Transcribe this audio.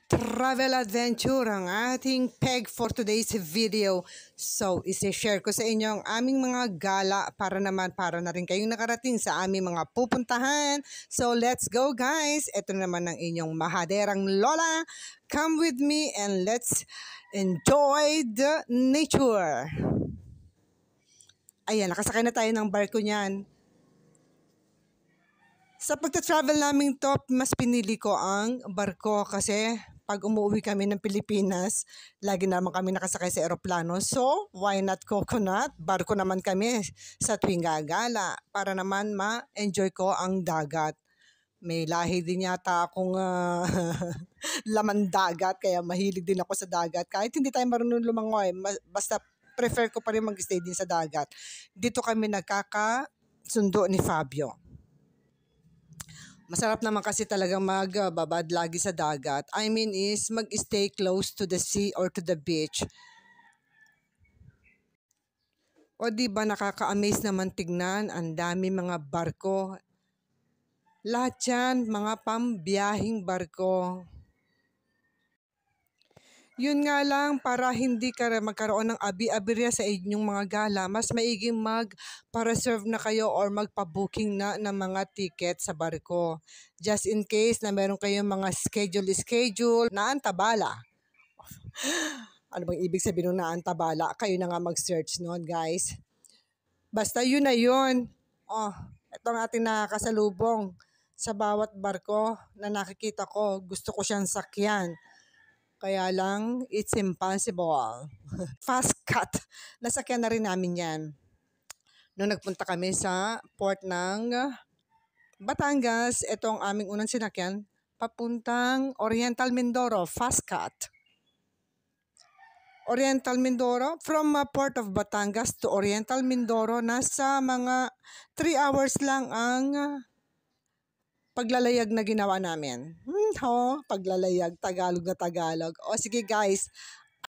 travel adventure ang ating peg for today's video. So, isi-share ko sa inyo ang aming mga gala para na rin kayong nakarating sa aming mga pupuntahan. So, let's go guys! Ito naman ang inyong mahaderang lola. Come with me and let's enjoy the nature. Ayan, nakasakay na tayo ng barko niyan. Sa pagta-travel namin to, mas pinili ko ang barko kasi pag umuwi kami ng Pilipinas, lagi naman kami nakasakay sa eroplano. So, why not coconut? Barko naman kami sa tuwing gagala para naman ma-enjoy ko ang dagat. May lahi din yata akong laman dagat, kaya mahilig din ako sa dagat. Kahit hindi tayo marunong lumangoy, basta prefer ko pa rin mag-stay din sa dagat. Dito kami nagkakasundo ni Fabio. Masarap naman kasi talagang magbabad lagi sa dagat. I mean is mag-stay close to the sea or to the beach. O di ba nakaka-amaze naman tignan, ang dami mga barko. Lahat yan, mga pambiyahing barko. Yun nga lang, para hindi ka magkaroon ng abi-aberya sa inyong mga gala, mas maiging mag-reserve na kayo or magpa-booking na ng mga ticket sa barko. Just in case na meron kayong mga schedule na antabala. Ano bang ibig sabihin ng naantabala? Kayo na nga mag-search noon, guys. Basta yun na yun. Oh, ito ang ating nakakasalubong sa bawat barko na nakikita ko. Gusto ko siyang sakyan. Kaya lang, it's impossible. Fast cut. Nasakyan na rin namin yan. Nung nagpunta kami sa port ng Batangas, ito ang aming unang sinakyan, papuntang Oriental Mindoro, fast cut. Oriental Mindoro, from port of Batangas to Oriental Mindoro, nasa mga 3 hours lang ang paglalayag na ginawa namin. Paglalayag, Tagalog na Tagalog. O sige guys,